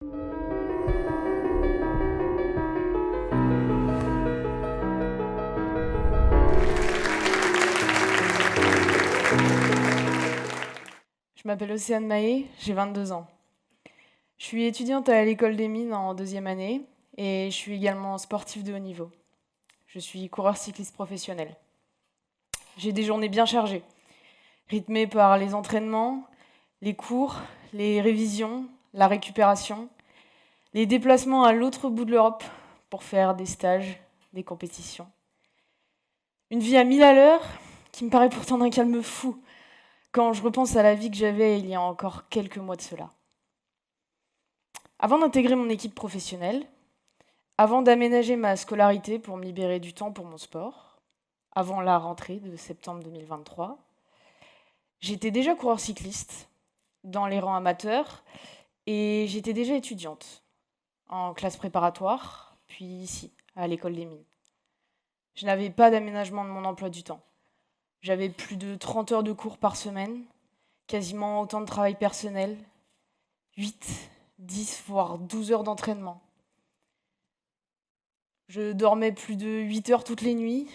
Je m'appelle Océane Mahé, j'ai 22 ans. Je suis étudiante à l'école des mines en 2e année et je suis également sportive de haut niveau. Je suis coureur cycliste professionnel. J'ai des journées bien chargées, rythmées par les entraînements, les cours, les révisions, la récupération, les déplacements à l'autre bout de l'Europe pour faire des stages, des compétitions. Une vie à 1000 à l'heure qui me paraît pourtant d'un calme fou quand je repense à la vie que j'avais il y a encore quelques mois de cela. Avant d'intégrer mon équipe professionnelle, avant d'aménager ma scolarité pour me libérer du temps pour mon sport, avant la rentrée de septembre 2023, j'étais déjà coureur cycliste dans les rangs amateurs et j'étais déjà étudiante en classe préparatoire, puis ici, à l'école des mines. Je n'avais pas d'aménagement de mon emploi du temps. J'avais plus de 30 heures de cours par semaine, quasiment autant de travail personnel, 8, 10, voire 12 heures d'entraînement. Je dormais plus de 8 heures toutes les nuits,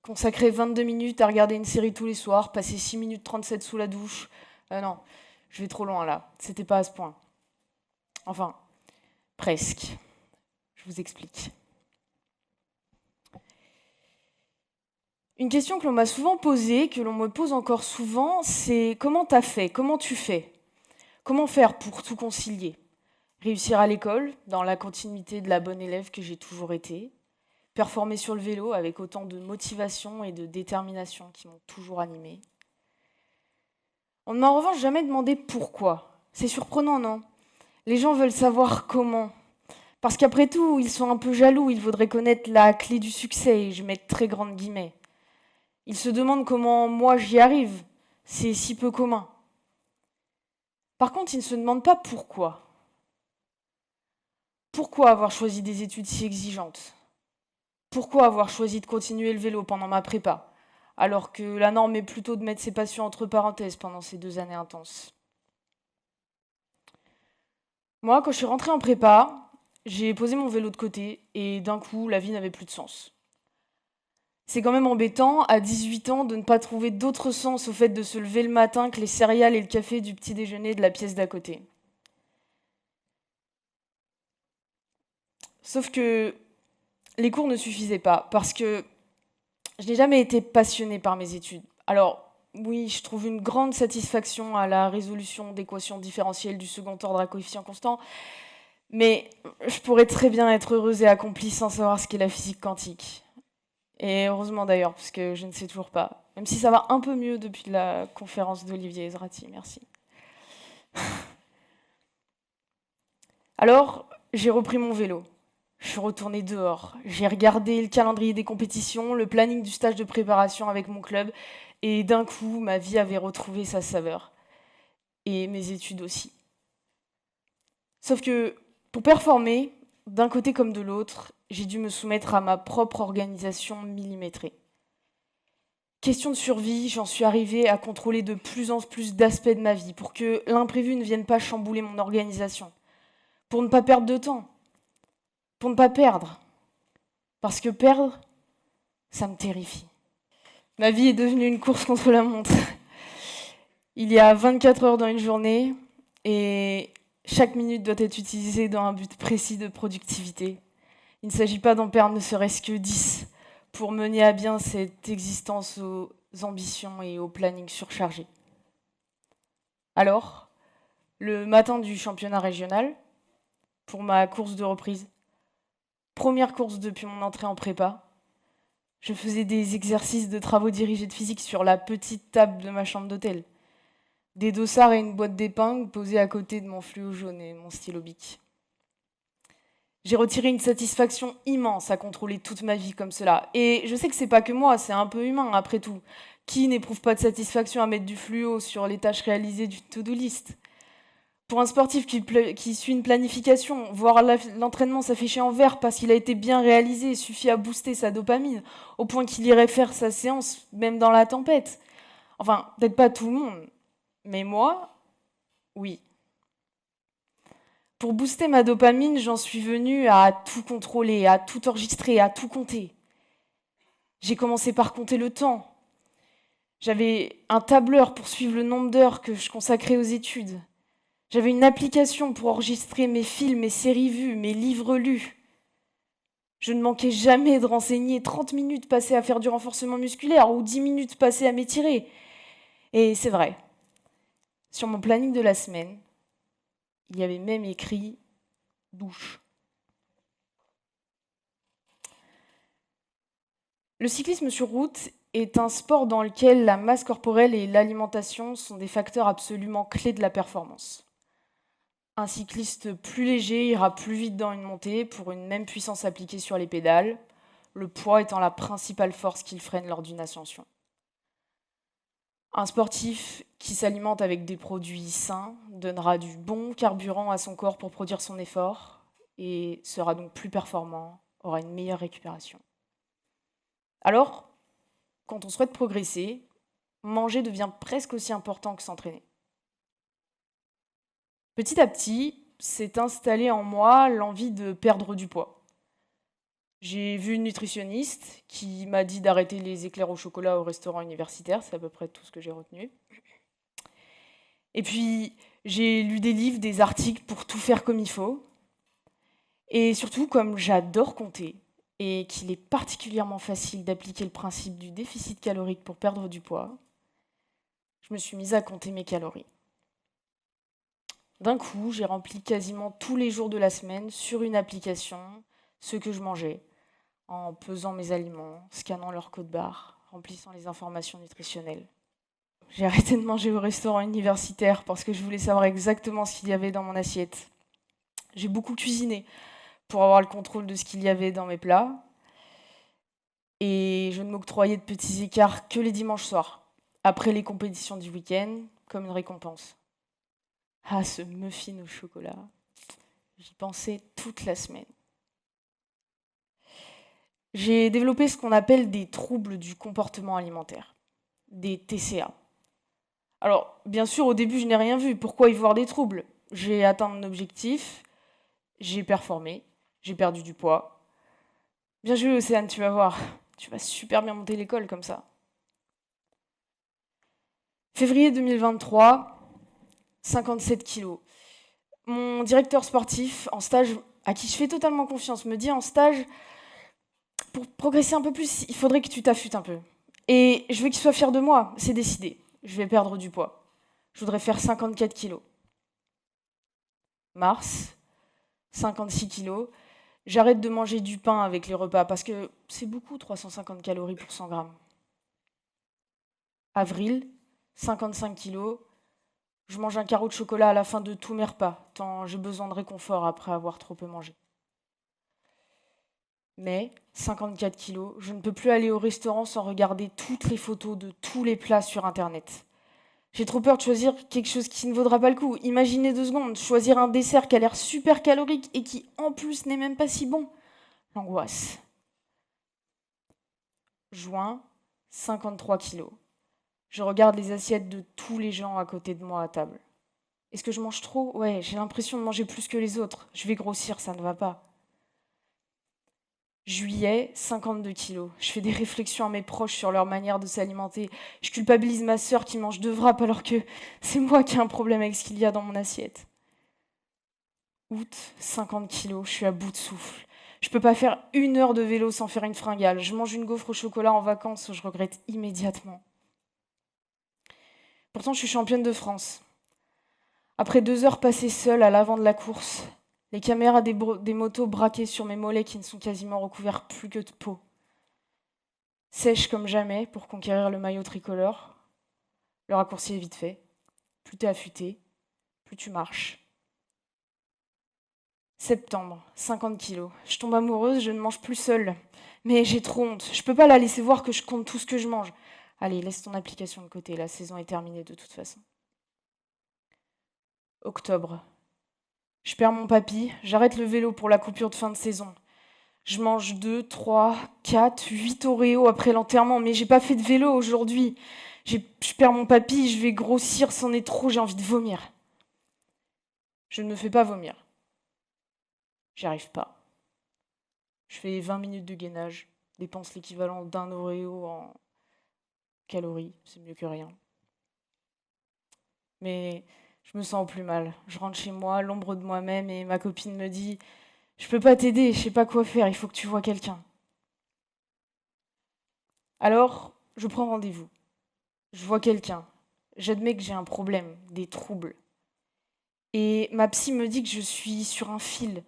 consacrais 22 minutes à regarder une série tous les soirs, passer 6 minutes 37 sous la douche. Non, je vais trop loin là, c'était pas à ce point. Enfin, presque. Je vous explique. Une question que l'on m'a souvent posée, que l'on me pose encore souvent, c'est comment t'as fait? Comment tu fais? Comment faire pour tout concilier? Réussir à l'école, dans la continuité de la bonne élève que j'ai toujours été. Performer sur le vélo avec autant de motivation et de détermination qui m'ont toujours animée. On ne m'a en revanche jamais demandé pourquoi. C'est surprenant, non? Les gens veulent savoir comment. Parce qu'après tout, ils sont un peu jaloux, ils voudraient connaître la clé du succès, et je mets de très grandes guillemets. Ils se demandent comment moi j'y arrive. C'est si peu commun. Par contre, ils ne se demandent pas pourquoi. Pourquoi avoir choisi des études si exigeantes? Pourquoi avoir choisi de continuer le vélo pendant ma prépa, alors que la norme est plutôt de mettre ses passions entre parenthèses pendant ces 2 années intenses? Moi, quand je suis rentrée en prépa, j'ai posé mon vélo de côté et d'un coup, la vie n'avait plus de sens. C'est quand même embêtant, à 18 ans, de ne pas trouver d'autre sens au fait de se lever le matin que les céréales et le café du petit déjeuner de la pièce d'à côté. Sauf que les cours ne suffisaient pas, parce que je n'ai jamais été passionnée par mes études. Alors, oui, je trouve une grande satisfaction à la résolution d'équations différentielles du second ordre à coefficient constant, mais je pourrais très bien être heureuse et accomplie sans savoir ce qu'est la physique quantique. Et heureusement d'ailleurs, parce que je ne sais toujours pas. Même si ça va un peu mieux depuis la conférence d'Olivier Ezrati, merci. Alors, j'ai repris mon vélo. Je suis retournée dehors. J'ai regardé le calendrier des compétitions, le planning du stage de préparation avec mon club, et d'un coup, ma vie avait retrouvé sa saveur. Et mes études aussi. Sauf que, pour performer, d'un côté comme de l'autre, j'ai dû me soumettre à ma propre organisation millimétrée. Question de survie, j'en suis arrivée à contrôler de plus en plus d'aspects de ma vie pour que l'imprévu ne vienne pas chambouler mon organisation. Pour ne pas perdre de temps. Pour ne pas perdre. Parce que perdre, ça me terrifie. Ma vie est devenue une course contre la montre. Il y a 24 heures dans une journée et chaque minute doit être utilisée dans un but précis de productivité. Il ne s'agit pas d'en perdre ne serait-ce que 10 pour mener à bien cette existence aux ambitions et au planning surchargé. Alors, le matin du championnat régional, pour ma course de reprise, première course depuis mon entrée en prépa, je faisais des exercices de travaux dirigés de physique sur la petite table de ma chambre d'hôtel. Des dossards et une boîte d'épingles posés à côté de mon fluo jaune et mon stylo bic. J'ai retiré une satisfaction immense à contrôler toute ma vie comme cela. Et je sais que c'est pas que moi, c'est un peu humain après tout. Qui n'éprouve pas de satisfaction à mettre du fluo sur les tâches réalisées d'une to-do list? Pour un sportif qui suit une planification, voir l'entraînement s'afficher en vert parce qu'il a été bien réalisé suffit à booster sa dopamine, au point qu'il irait faire sa séance même dans la tempête. Enfin, peut-être pas tout le monde, mais moi, oui. Pour booster ma dopamine, j'en suis venue à tout contrôler, à tout enregistrer, à tout compter. J'ai commencé par compter le temps. J'avais un tableur pour suivre le nombre d'heures que je consacrais aux études. J'avais une application pour enregistrer mes films, mes séries vues, mes livres lus. Je ne manquais jamais de renseigner 30 minutes passées à faire du renforcement musculaire ou 10 minutes passées à m'étirer. Et c'est vrai, sur mon planning de la semaine, il y avait même écrit « douche ». Le cyclisme sur route est un sport dans lequel la masse corporelle et l'alimentation sont des facteurs absolument clés de la performance. Un cycliste plus léger ira plus vite dans une montée pour une même puissance appliquée sur les pédales, le poids étant la principale force qu'il freine lors d'une ascension. Un sportif qui s'alimente avec des produits sains donnera du bon carburant à son corps pour produire son effort et sera donc plus performant, aura une meilleure récupération. Alors, quand on souhaite progresser, manger devient presque aussi important que s'entraîner. Petit à petit, s'est installée en moi l'envie de perdre du poids. J'ai vu une nutritionniste qui m'a dit d'arrêter les éclairs au chocolat au restaurant universitaire, c'est à peu près tout ce que j'ai retenu. Et puis, j'ai lu des livres, des articles pour tout faire comme il faut. Et surtout, comme j'adore compter, et qu'il est particulièrement facile d'appliquer le principe du déficit calorique pour perdre du poids, je me suis mise à compter mes calories. D'un coup, j'ai rempli quasiment tous les jours de la semaine sur une application ce que je mangeais, en pesant mes aliments, scannant leur code barre, remplissant les informations nutritionnelles. J'ai arrêté de manger au restaurant universitaire parce que je voulais savoir exactement ce qu'il y avait dans mon assiette. J'ai beaucoup cuisiné pour avoir le contrôle de ce qu'il y avait dans mes plats. Et je ne m'octroyais de petits écarts que les dimanches soirs, après les compétitions du week-end, comme une récompense. Ah, ce muffin au chocolat, j'y pensais toute la semaine. J'ai développé ce qu'on appelle des troubles du comportement alimentaire, des TCA. Alors, bien sûr, au début, je n'ai rien vu. Pourquoi y voir des troubles? J'ai atteint mon objectif, j'ai performé, j'ai perdu du poids. Bien joué, Océane, tu vas voir. Tu vas super bien monter l'école comme ça. Février 2023, 57 kilos. Mon directeur sportif en stage, à qui je fais totalement confiance, me dit en stage, pour progresser un peu plus, il faudrait que tu t'affûtes un peu. Et je veux qu'il soit fier de moi, c'est décidé. Je vais perdre du poids. Je voudrais faire 54 kilos. Mars, 56 kilos. J'arrête de manger du pain avec les repas parce que c'est beaucoup, 350 calories pour 100 grammes. Avril, 55 kilos. Je mange un carreau de chocolat à la fin de tous mes repas, tant j'ai besoin de réconfort après avoir trop peu mangé. Mai, 54 kilos. Je ne peux plus aller au restaurant sans regarder toutes les photos de tous les plats sur Internet. J'ai trop peur de choisir quelque chose qui ne vaudra pas le coup. Imaginez 2 secondes, choisir un dessert qui a l'air super calorique et qui, en plus, n'est même pas si bon. L'angoisse. Juin, 53 kilos. Je regarde les assiettes de tous les gens à côté de moi à table. Est-ce que je mange trop? Ouais, j'ai l'impression de manger plus que les autres. Je vais grossir, ça ne va pas. Juillet, 52 kilos. Je fais des réflexions à mes proches sur leur manière de s'alimenter. Je culpabilise ma sœur qui mange 2 wraps alors que c'est moi qui ai un problème avec ce qu'il y a dans mon assiette. Août, 50 kilos. Je suis à bout de souffle. Je peux pas faire 1 heure de vélo sans faire une fringale. Je mange une gaufre au chocolat en vacances, je regrette immédiatement. Pourtant, je suis championne de France. Après 2 heures passées seule à l'avant de la course, les caméras des motos braquées sur mes mollets qui ne sont quasiment recouverts plus que de peau. Sèche comme jamais pour conquérir le maillot tricolore. Le raccourci est vite fait. Plus t'es affûté, plus tu marches. Septembre, 50 kilos. Je tombe amoureuse, je ne mange plus seule. Mais j'ai trop honte. Je peux pas la laisser voir que je compte tout ce que je mange. Allez, laisse ton application de côté, la saison est terminée de toute façon. Octobre. Je perds mon papy, j'arrête le vélo pour la coupure de fin de saison. Je mange 2, 3, 4, 8 Oreos après l'enterrement, mais j'ai pas fait de vélo aujourd'hui. Je perds mon papy, je vais grossir, c'en est trop, j'ai envie de vomir. Je ne me fais pas vomir. J'y arrive pas. Je fais 20 minutes de gainage, dépense l'équivalent d'un Oreo en calories, c'est mieux que rien. Mais je me sens plus mal. Je rentre chez moi, l'ombre de moi-même, et ma copine me dit « Je peux pas t'aider, je sais pas quoi faire, il faut que tu vois quelqu'un. » Alors, je prends rendez-vous. Je vois quelqu'un. J'admets que j'ai un problème, des troubles. Et ma psy me dit que je suis sur un fil,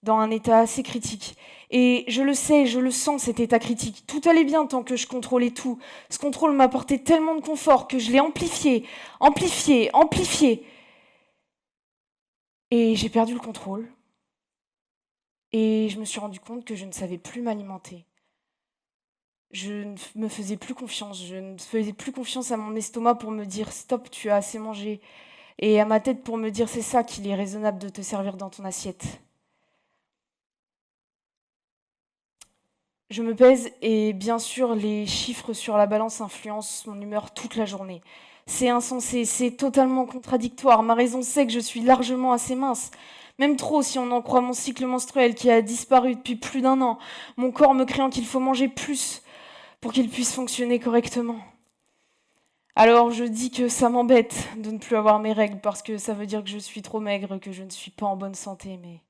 dans un état assez critique. Et je le sais, je le sens, cet état critique. Tout allait bien tant que je contrôlais tout. Ce contrôle m'apportait tellement de confort que je l'ai amplifié, amplifié, amplifié. Et j'ai perdu le contrôle. Et je me suis rendu compte que je ne savais plus m'alimenter. Je ne me faisais plus confiance. Je ne faisais plus confiance à mon estomac pour me dire « Stop, tu as assez mangé ». Et à ma tête pour me dire « C'est ça qu'il est raisonnable de te servir dans ton assiette ». Je me pèse et bien sûr les chiffres sur la balance influencent mon humeur toute la journée. C'est insensé, c'est totalement contradictoire. Ma raison sait que je suis largement assez mince. Même trop si on en croit mon cycle menstruel qui a disparu depuis plus d'1 an. Mon corps me criant qu'il faut manger plus pour qu'il puisse fonctionner correctement. Alors je dis que ça m'embête de ne plus avoir mes règles parce que ça veut dire que je suis trop maigre, que je ne suis pas en bonne santé. Mais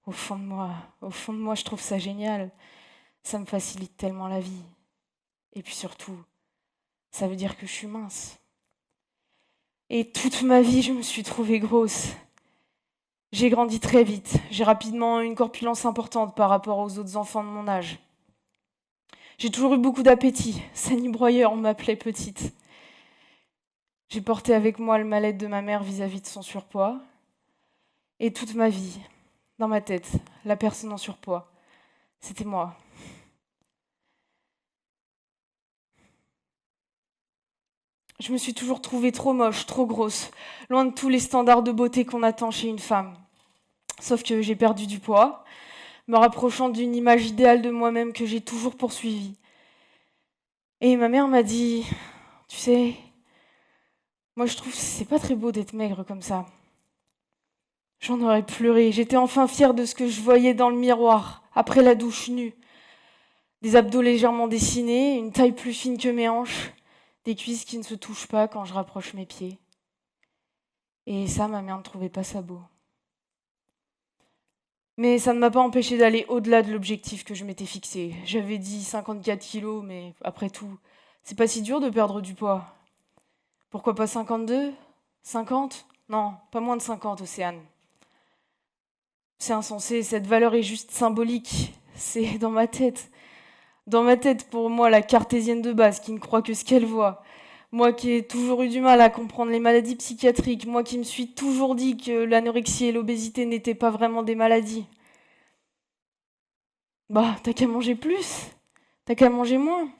au fond de moi, je trouve ça génial. Ça me facilite tellement la vie. Et puis surtout, ça veut dire que je suis mince. Et toute ma vie, je me suis trouvée grosse. J'ai grandi très vite. J'ai rapidement une corpulence importante par rapport aux autres enfants de mon âge. J'ai toujours eu beaucoup d'appétit. Sani Broyeur, on m'appelait petite. J'ai porté avec moi le mal-être de ma mère vis-à-vis de son surpoids. Et toute ma vie, dans ma tête, la personne en surpoids, c'était moi. Je me suis toujours trouvée trop moche, trop grosse, loin de tous les standards de beauté qu'on attend chez une femme. Sauf que j'ai perdu du poids, me rapprochant d'une image idéale de moi-même que j'ai toujours poursuivie. Et ma mère m'a dit, tu sais, moi je trouve que c'est pas très beau d'être maigre comme ça. J'en aurais pleuré, j'étais enfin fière de ce que je voyais dans le miroir, après la douche nue. Des abdos légèrement dessinés, une taille plus fine que mes hanches, des cuisses qui ne se touchent pas quand je rapproche mes pieds. Et ça, ma mère ne trouvait pas ça beau. Mais ça ne m'a pas empêché d'aller au-delà de l'objectif que je m'étais fixé. J'avais dit 54 kilos, mais après tout, c'est pas si dur de perdre du poids. Pourquoi pas 52 50 Non, pas moins de 50, Océane. C'est insensé, cette valeur est juste symbolique. C'est dans ma tête. Dans ma tête, pour moi, la cartésienne de base, qui ne croit que ce qu'elle voit. Moi qui ai toujours eu du mal à comprendre les maladies psychiatriques. Moi qui me suis toujours dit que l'anorexie et l'obésité n'étaient pas vraiment des maladies. Bah, t'as qu'à manger plus. T'as qu'à manger moins.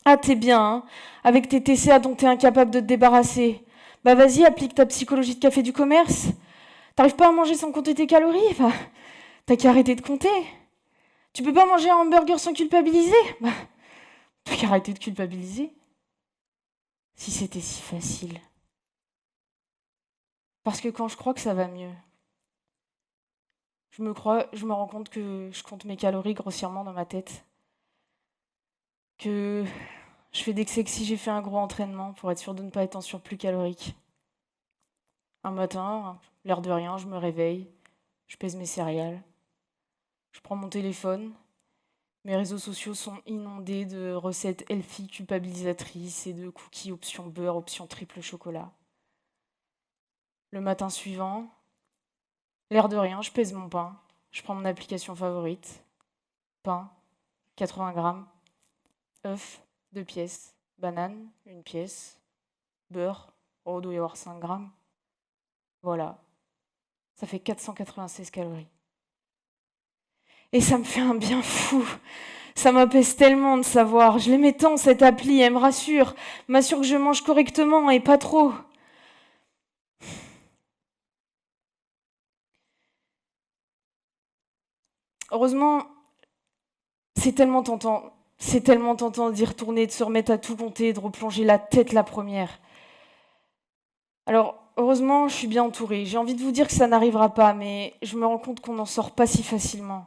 Ah, t'es bien, hein, avec tes TCA dont t'es incapable de te débarrasser. Bah vas-y, applique ta psychologie de café du commerce. T'arrives pas à manger sans compter tes calories? Bah, t'as qu'à arrêter de compter. Tu peux pas manger un hamburger sans culpabiliser? Bah, t'as qu'à arrêter de culpabiliser. Si c'était si facile. Parce que quand je crois que ça va mieux, je me rends compte que je compte mes calories grossièrement dans ma tête. Que je fais d'excès que si j'ai fait un gros entraînement pour être sûre de ne pas être en surplus calorique. Un matin, l'air de rien, je me réveille, je pèse mes céréales, je prends mon téléphone. Mes réseaux sociaux sont inondés de recettes healthy culpabilisatrices et de cookies option beurre, option triple chocolat. Le matin suivant, l'air de rien, je pèse mon pain, je prends mon application favorite, pain, 80 grammes, œufs, 2 pièces, banane, 1 pièce, beurre, il doit y avoir 5 grammes. Voilà, ça fait 496 calories. Et ça me fait un bien fou. Ça m'apaise tellement de savoir. Je l'aimais tant, cette appli, elle me rassure. M'assure que je mange correctement et pas trop. Heureusement, c'est tellement tentant. C'est tellement tentant d'y retourner, de se remettre à tout compter, de replonger la tête la première. Alors, Heureusement, je suis bien entourée. J'ai envie de vous dire que ça n'arrivera pas, mais je me rends compte qu'on n'en sort pas si facilement.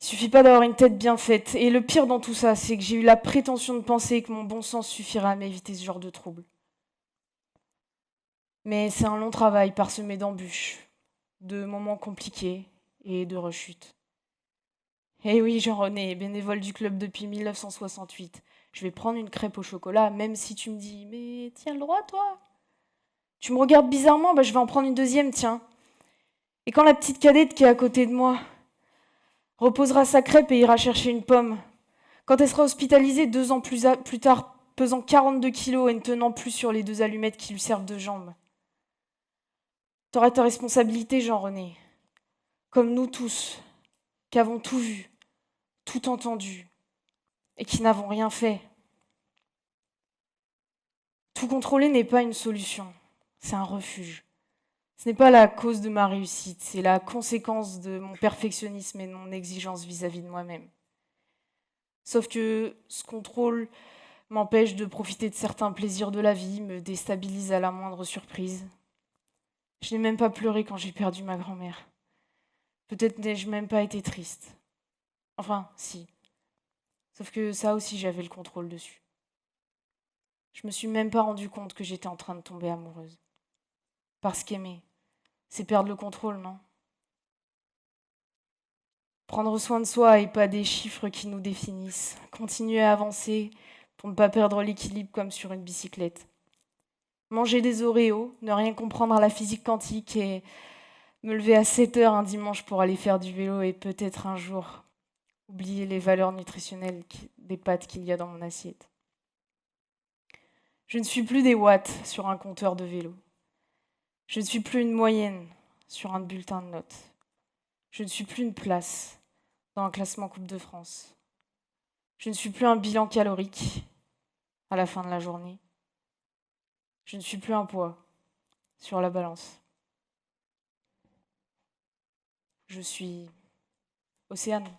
Il suffit pas d'avoir une tête bien faite. Et le pire dans tout ça, c'est que j'ai eu la prétention de penser que mon bon sens suffirait à m'éviter ce genre de trouble. Mais c'est un long travail parsemé d'embûches, de moments compliqués et de rechutes. Eh oui, Jean-René, bénévole du club depuis 1968. Je vais prendre une crêpe au chocolat, même si tu me dis « Mais tiens le droit, toi ?» Tu me regardes bizarrement, je vais en prendre une deuxième, tiens. Et quand la petite cadette qui est à côté de moi reposera sa crêpe et ira chercher une pomme, quand elle sera hospitalisée 2 ans plus tard, pesant 42 kilos et ne tenant plus sur les 2 allumettes qui lui servent de jambes, t'auras ta responsabilité, Jean-René, comme nous tous, qui avons tout vu, tout entendu, et qui n'avons rien fait. Tout contrôler n'est pas une solution, c'est un refuge. Ce n'est pas la cause de ma réussite, c'est la conséquence de mon perfectionnisme et de mon exigence vis-à-vis de moi-même. Sauf que ce contrôle m'empêche de profiter de certains plaisirs de la vie, me déstabilise à la moindre surprise. Je n'ai même pas pleuré quand j'ai perdu ma grand-mère. Peut-être n'ai-je même pas été triste. Enfin, si. Sauf que ça aussi, j'avais le contrôle dessus. Je me suis même pas rendu compte que j'étais en train de tomber amoureuse. Parce qu'aimer, c'est perdre le contrôle, non? Prendre soin de soi et pas des chiffres qui nous définissent. Continuer à avancer pour ne pas perdre l'équilibre comme sur une bicyclette. Manger des Oreos, ne rien comprendre à la physique quantique et me lever à 7 heures un dimanche pour aller faire du vélo et peut-être un jour oublier les valeurs nutritionnelles des pâtes qu'il y a dans mon assiette. Je ne suis plus des watts sur un compteur de vélo. Je ne suis plus une moyenne sur un bulletin de notes. Je ne suis plus une place dans un classement Coupe de France. Je ne suis plus un bilan calorique à la fin de la journée. Je ne suis plus un poids sur la balance. Je suis Océane.